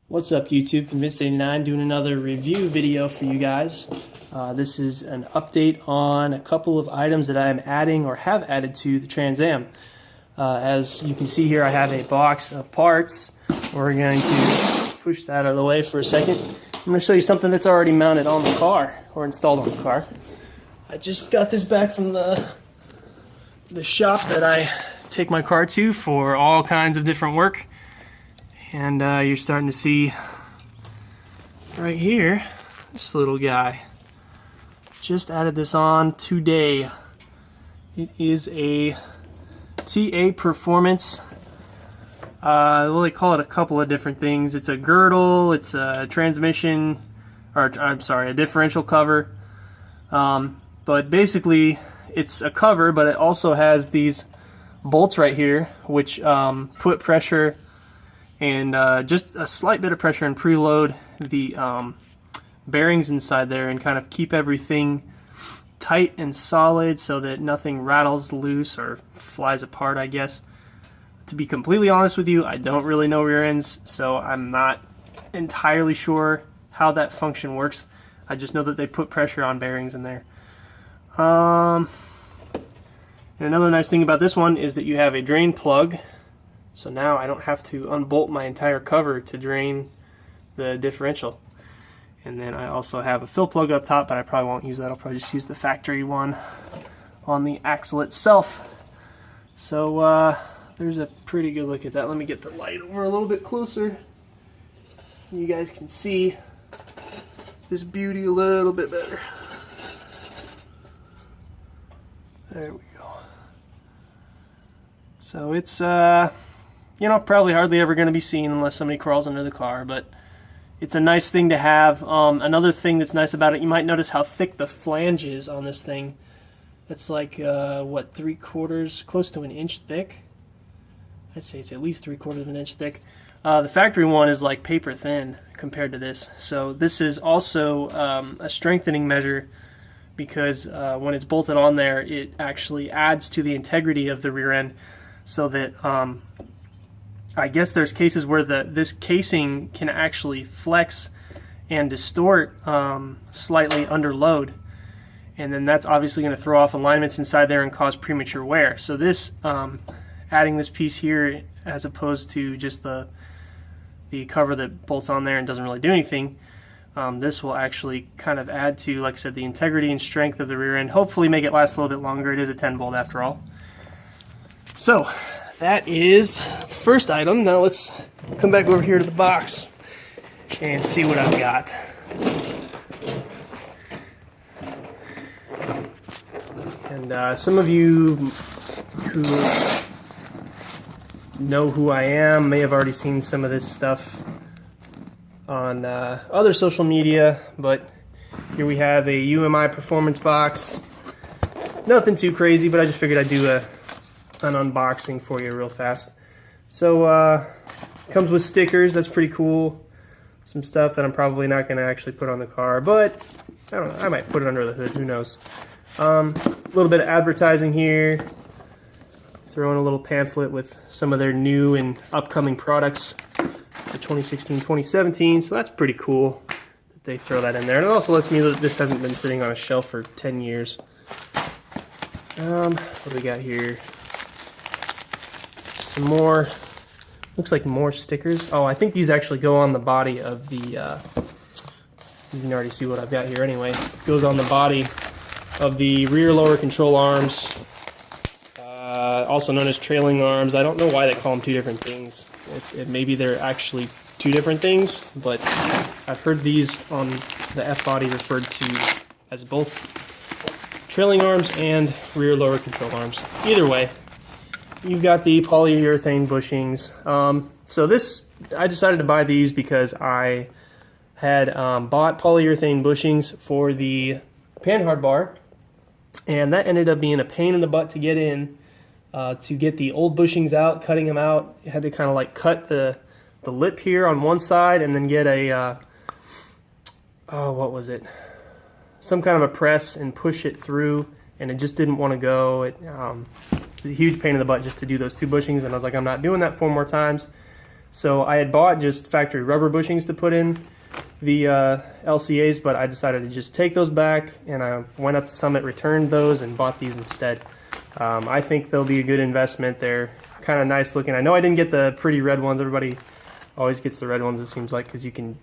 What's up, YouTube? Convinced89 doing another review video for you guys. This is an update on a couple of items that I am adding or have added to the Trans Am. As you can see here, I have a box of parts. We're going to push that out of the way for a second. I'm going to show you something that's already mounted on the car or installed on the car. I just got this back from the shop that I take my car to for all kinds of different work. And you're starting to see right here, this little guy. Just added this on today. It is a TA Performance. Well, they call it a couple of different things. It's a girdle, it's a transmission, or I'm sorry, a differential cover. But basically, it's a cover, but it also has these bolts right here, which put pressure and just a slight bit of pressure and preload the bearings inside there and kind of keep everything tight and solid so that nothing rattles loose or flies apart, I guess. To be completely honest with you, I don't really know rear ends, so I'm not entirely sure how that function works. I just know that they put pressure on bearings in there. And another nice thing about this one is that you have a drain plug. So now I don't have to unbolt my entire cover to drain the differential. And then I also have a fill plug up top, but I probably won't use that. I'll probably just use the factory one on the axle itself. So there's a pretty good look at that. Let me get the light over a little bit closer. You guys can see this beauty a little bit better. There we go. So it's you know, probably hardly ever going to be seen unless somebody crawls under the car, but it's a nice thing to have. Another thing that's nice about it, you might notice how thick the flange is on this thing. It's like, what, 3/4, close to an inch thick? I'd say it's at least 3/4 of an inch thick. The factory one is like paper thin compared to this. So this is also a strengthening measure because when it's bolted on there, it actually adds to the integrity of the rear end so that I guess there's cases where this casing can actually flex and distort slightly under load, and then that's obviously going to throw off alignments inside there and cause premature wear. So this adding this piece here as opposed to just the cover that bolts on there and doesn't really do anything, this will actually kind of add to, like I said, the integrity and strength of the rear end, hopefully make it last a little bit longer. It is a 10 bolt after all. So that is the first item. Now let's come back over here to the box and see what I've got. And some of you who know who I am may have already seen some of this stuff on other social media, but here we have a UMI performance box. Nothing too crazy, but I just figured I'd do an unboxing for you real fast. So comes with stickers. That's pretty cool. Some stuff that I'm probably not going to actually put on the car, but I don't know, I might put it under the hood, who knows. A little bit of advertising here. Throw in a little pamphlet with some of their new and upcoming products for 2016-2017, so that's pretty cool that they throw that in there. And it also lets me know that this hasn't been sitting on a shelf for 10 years. What do we got here? Some more, looks like more stickers. Oh, I think these actually go on the body of the, you can already see what I've got here anyway. It goes on the body of the rear lower control arms, also known as trailing arms. I don't know why they call them two different things. Maybe they're actually two different things, but I've heard these on the F-body referred to as both trailing arms and rear lower control arms. Either way, you've got the polyurethane bushings. So this, I decided to buy these because I had bought polyurethane bushings for the panhard bar, and that ended up being a pain in the butt to get in. To get the old bushings out, cutting them out, you had to kind of like cut the lip here on one side and then get a, oh, what was it? Some kind of a press and push it through, and it just didn't want to go. It was a huge pain in the butt just to do those two bushings, and I was like, I'm not doing that 4 more times. So I had bought just factory rubber bushings to put in the LCAs, but I decided to just take those back, and I went up to Summit, returned those, and bought these instead. I think they'll be a good investment. They're kind of nice looking. I know I didn't get the pretty red ones. Everybody always gets the red ones, it seems like, because you can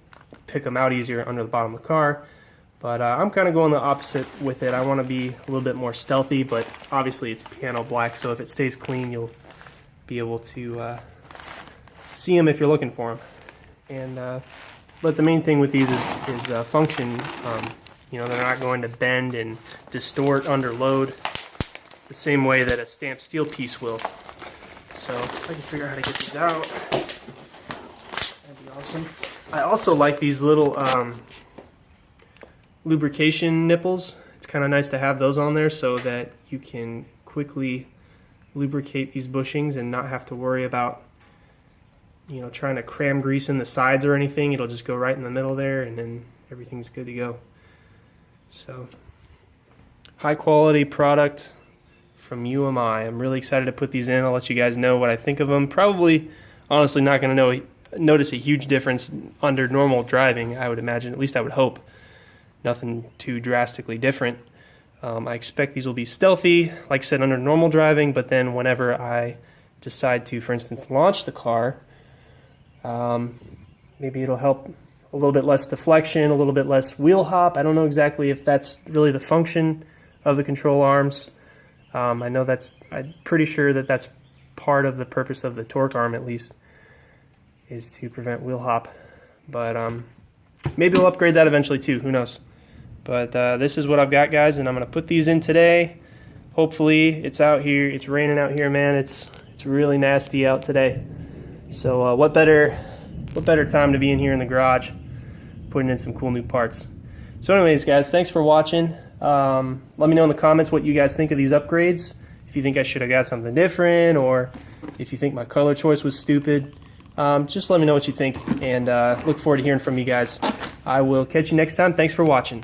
pick them out easier under the bottom of the car. But I'm kind of going the opposite with it. I want to be a little bit more stealthy, but obviously it's piano black, so if it stays clean, you'll be able to see them if you're looking for them. And but the main thing with these is function. You know, they're not going to bend and distort under load the same way that a stamped steel piece will. So if I can figure out how to get these out, that'd be awesome. I also like these little lubrication nipples. It's kind of nice to have those on there so that you can quickly lubricate these bushings and not have to worry about, you know, trying to cram grease in the sides or anything. It'll just go right in the middle there, and then everything's good to go. So, high quality product from UMI. I'm really excited to put these in. I'll let you guys know what I think of them. Probably, honestly, not going to notice a huge difference under normal driving, I would imagine. At least I would hope. Nothing too drastically different. I expect these will be stealthy, like I said, under normal driving, but then whenever I decide to, for instance, launch the car, maybe it'll help a little bit less deflection, a little bit less wheel hop. I don't know exactly if that's really the function of the control arms. I know I'm pretty sure that that's part of the purpose of the torque arm, at least, is to prevent wheel hop. But maybe they'll upgrade that eventually too, who knows. But this is what I've got, guys, and I'm going to put these in today. Hopefully it's out here. It's raining out here, man. It's really nasty out today. So what better time to be in here in the garage putting in some cool new parts. So anyways, guys, thanks for watching. Let me know in the comments what you guys think of these upgrades. If you think I should have got something different, or if you think my color choice was stupid. Just let me know what you think, and look forward to hearing from you guys. I will catch you next time. Thanks for watching.